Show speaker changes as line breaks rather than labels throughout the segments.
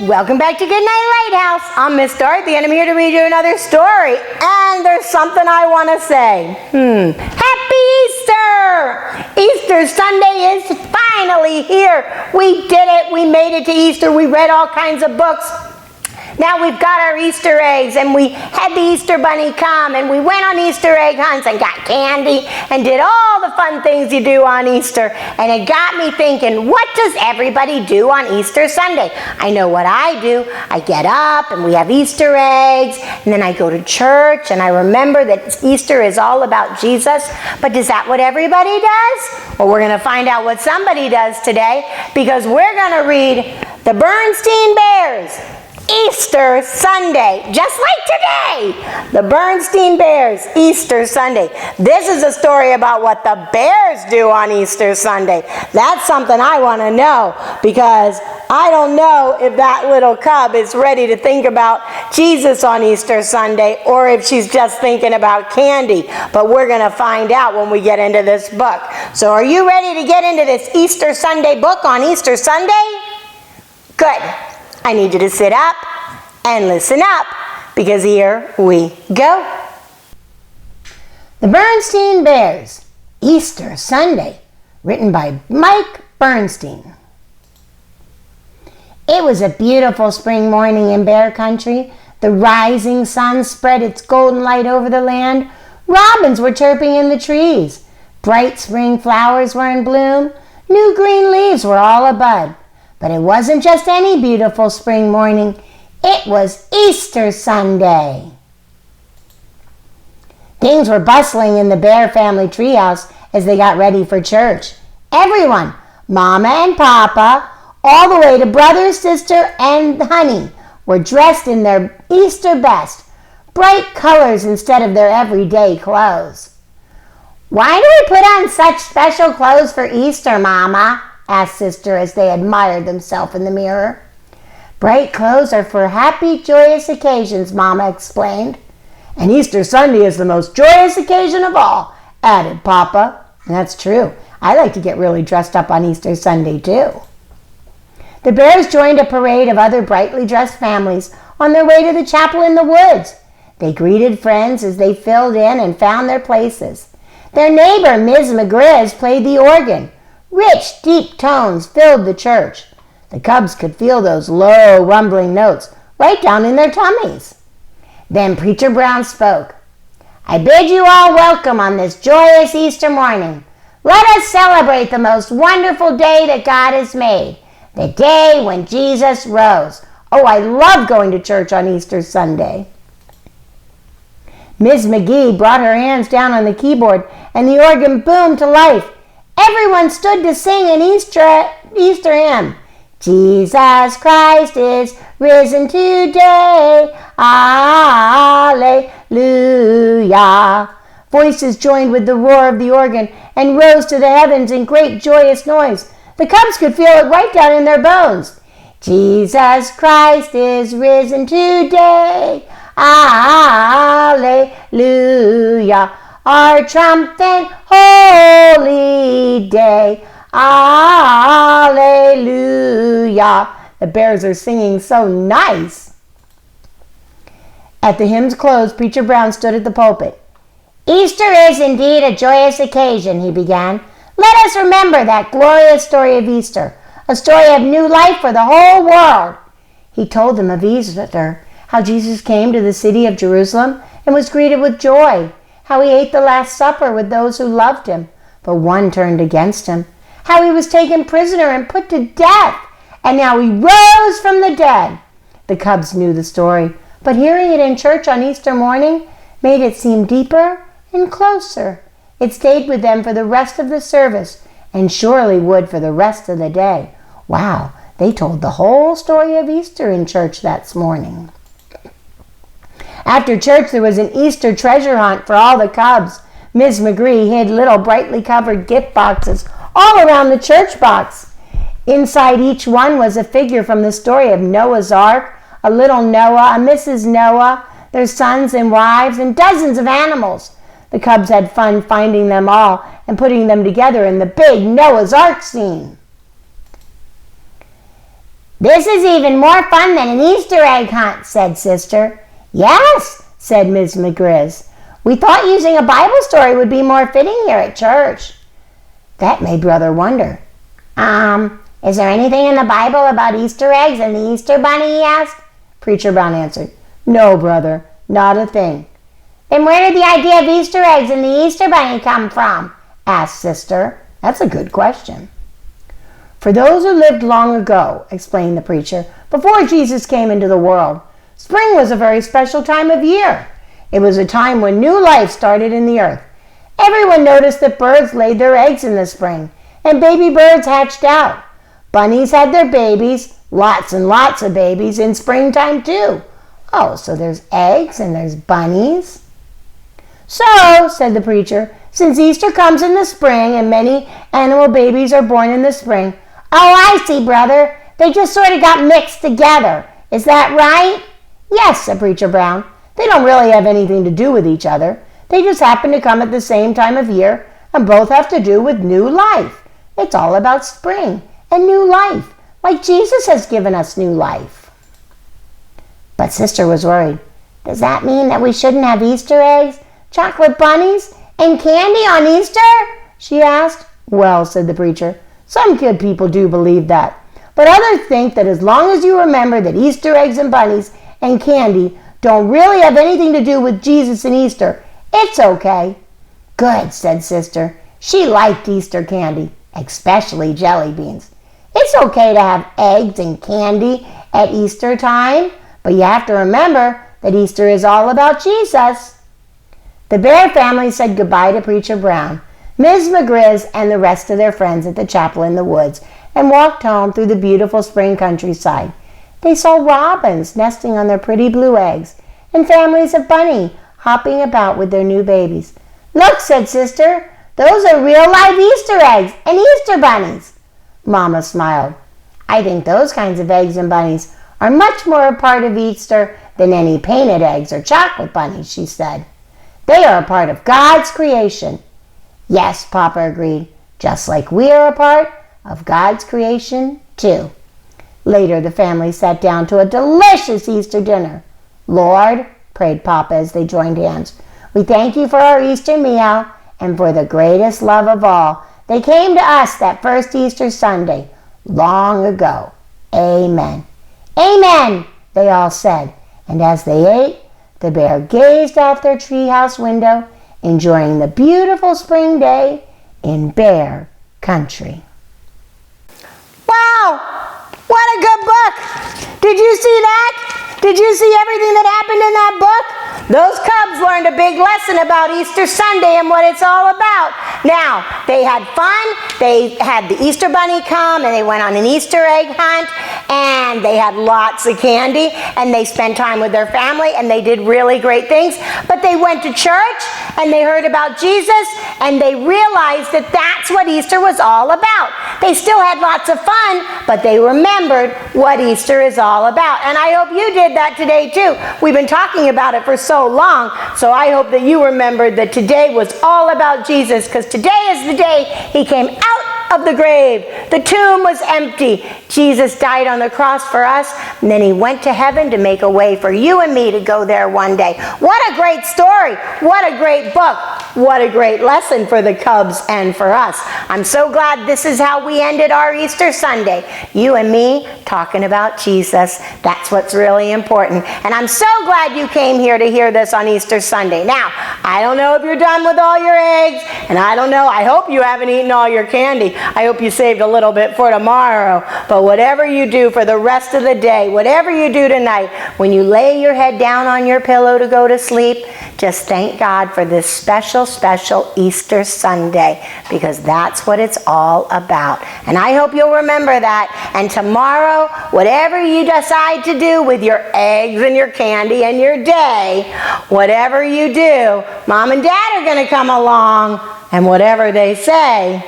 Welcome back to Goodnight Lighthouse. I'm Miss Dorothy and I'm here to read you another story. And there's something I want to say. Happy Easter! Easter Sunday is finally here. We did it. We made it to Easter. We read all kinds of books. Now we've got our Easter eggs, and we had the Easter bunny come, and we went on Easter egg hunts and got candy and did all the fun things you do on Easter. And it got me thinking, what does everybody do on Easter Sunday? I know what I do. I get up and we have Easter eggs, and then I go to church, and I remember that Easter is all about Jesus. But is that what everybody does? Well, we're going to find out what somebody does today, because we're going to read the Berenstain Bears Easter Sunday, just like today. The Berenstain Bears Easter Sunday. This is a story about what the bears do on Easter Sunday. That's something I want to know, because I don't know if that little cub is ready to think about Jesus on Easter Sunday, or if she's just thinking about candy. But we're going to find out when we get into this book. So are you ready to get into this Easter Sunday book on Easter Sunday? Good. I need you to sit up and listen up, because here we go. The Berenstain Bears Easter Sunday, written by Mike Berenstain. It was a beautiful spring morning in Bear Country. The rising sun spread its golden light over the land. Robins were chirping in the trees. Bright spring flowers were in bloom. New green leaves were all abud. But it wasn't just any beautiful spring morning. It was Easter Sunday. Things were bustling in the Bear family treehouse as they got ready for church. Everyone, Mama and Papa, all the way to brother, sister, and Honey, were dressed in their Easter best, bright colors instead of their everyday clothes. "Why do we put on such special clothes for Easter, Mama?" asked Sister as they admired themselves in the mirror. "Bright clothes are for happy, joyous occasions," Mama explained. "And Easter Sunday is the most joyous occasion of all," added Papa. And that's true. I like to get really dressed up on Easter Sunday too. The Bears joined a parade of other brightly dressed families on their way to the chapel in the woods. They greeted friends as they filled in and found their places. Their neighbor, Ms. McGrizz, played the organ. Rich, deep tones filled the church. The cubs could feel those low, rumbling notes right down in their tummies. Then Preacher Brown spoke. "I bid you all welcome on this joyous Easter morning. Let us celebrate the most wonderful day that God has made, the day when Jesus rose." Oh, I love going to church on Easter Sunday. Ms. McGee brought her hands down on the keyboard, and the organ boomed to life. Everyone stood to sing an Easter hymn. "Jesus Christ is risen today. Alleluia." Voices joined with the roar of the organ and rose to the heavens in great joyous noise. The cubs could feel it right down in their bones. "Jesus Christ is risen today. Alleluia. Our triumphant holy day. Alleluia." The bears are singing so nice. At the hymn's close, Preacher Brown stood at the pulpit. "Easter is indeed a joyous occasion," he began. "Let us remember that glorious story of Easter, a story of new life for the whole world." He told them of Easter, how Jesus came to the city of Jerusalem and was greeted with joy, how he ate the Last Supper with those who loved him, but one turned against him, how he was taken prisoner and put to death, and now he rose from the dead. The cubs knew the story, but hearing it in church on Easter morning made it seem deeper and closer. It stayed with them for the rest of the service, and surely would for the rest of the day. Wow, they told the whole story of Easter in church that morning. After church, there was an Easter treasure hunt for all the cubs. Ms. McGree hid little brightly covered gift boxes all around the church box. Inside each one was a figure from the story of Noah's Ark, a little Noah, a Mrs. Noah, their sons and wives, and dozens of animals. The cubs had fun finding them all and putting them together in the big Noah's Ark scene. "This is even more fun than an Easter egg hunt," said Sister. "Yes," said Ms. McGriz. "We thought using a Bible story would be more fitting here at church." That made Brother wonder. Is there anything in the Bible about Easter eggs and the Easter bunny?" he asked. Preacher Brown answered, "No, brother, not a thing." "Then where did the idea of Easter eggs and the Easter bunny come from?" asked Sister. "That's a good question." "For those who lived long ago," explained the preacher, "before Jesus came into the world, spring was a very special time of year. It was a time when new life started in the earth. Everyone noticed that birds laid their eggs in the spring, and baby birds hatched out. Bunnies had their babies, lots and lots of babies, in springtime too. Oh, so there's eggs and there's bunnies." "So," said the preacher, "since Easter comes in the spring and many animal babies are born in the spring—" "Oh, I see, brother. They just sort of got mixed together. Is that right?" "Yes," said Preacher Brown. "They don't really have anything to do with each other. They just happen to come at the same time of year, and both have to do with new life. It's all about spring and new life, like Jesus has given us new life." But Sister was worried. "Does that mean that we shouldn't have Easter eggs, chocolate bunnies, and candy on Easter?" she asked. "Well," said the preacher, "some good people do believe that. But others think that as long as you remember that Easter eggs and bunnies and candy don't really have anything to do with Jesus and Easter, it's okay." "Good," said Sister. She liked Easter candy, especially jelly beans. "It's okay to have eggs and candy at Easter time, but you have to remember that Easter is all about Jesus." The Bear family said goodbye to Preacher Brown, Ms. McGriz, and the rest of their friends at the chapel in the woods, and walked home through the beautiful spring countryside. They saw robins nesting on their pretty blue eggs, and families of bunnies hopping about with their new babies. "Look," said Sister, "those are real live Easter eggs and Easter bunnies." Mama smiled. "I think those kinds of eggs and bunnies are much more a part of Easter than any painted eggs or chocolate bunnies," she said. "They are a part of God's creation." "Yes," Papa agreed, "just like we are a part of God's creation too." Later, the family sat down to a delicious Easter dinner. "Lord," prayed Papa as they joined hands, "we thank you for our Easter meal and for the greatest love of all. They came to us that first Easter Sunday, long ago. Amen." "Amen," they all said, and as they ate, the bear gazed out their treehouse window, enjoying the beautiful spring day in Bear Country. Wow! What a good book! Did you see that? Did you see everything that happened in that book? Those cubs learned a big lesson about Easter Sunday and what it's all about. Now, they had fun. They had the Easter Bunny come, and they went on an Easter egg hunt, and they had lots of candy, and they spent time with their family, and they did really great things. But they went to church, and they heard about Jesus, and they realized that that's what Easter was all about. They still had lots of fun, but they remembered what Easter is all about. And I hope you did that today too. We've been talking about it for so long, so I hope that you remembered that today was all about Jesus, because today is the day he came out of the grave. The tomb was empty. Jesus died on the cross for us, and then he went to heaven to make a way for you and me to go there one day. What a great story. What a great book. What a great lesson for the cubs and for us. I'm so glad this is how we ended our Easter Sunday. You and me talking about Jesus. That's what's really important. And I'm so glad you came here to hear this on Easter Sunday. Now, I don't know if you're done with all your eggs, and I don't know, I hope you haven't eaten all your candy. I hope you saved a little bit for tomorrow. But whatever you do for the rest of the day, whatever you do tonight, when you lay your head down on your pillow to go to sleep, just thank God for this special, special Easter Sunday, because that's what it's all about. And I hope you'll remember that. And tomorrow, whatever you decide to do with your eggs and your candy and your day, whatever you do, Mom and Dad are going to come along, and whatever they say,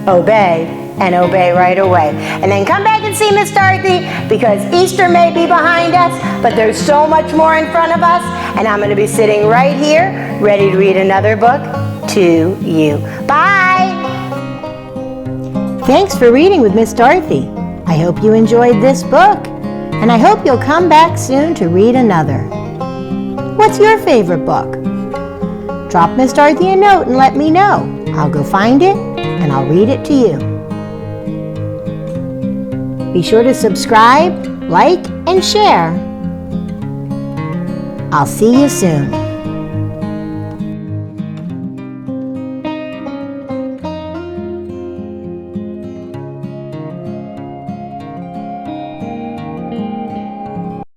obey, and obey right away. And then come back and see Miss Dorothy, because Easter may be behind us, but there's so much more in front of us, and I'm going to be sitting right here, ready to read another book to you. Bye! Thanks for reading with Miss Dorothy. I hope you enjoyed this book, and I hope you'll come back soon to read another. What's your favorite book? Drop Miss Dorothy a note and let me know. I'll go find it and I'll read it to you. Be sure to subscribe, like, and share. I'll see you soon.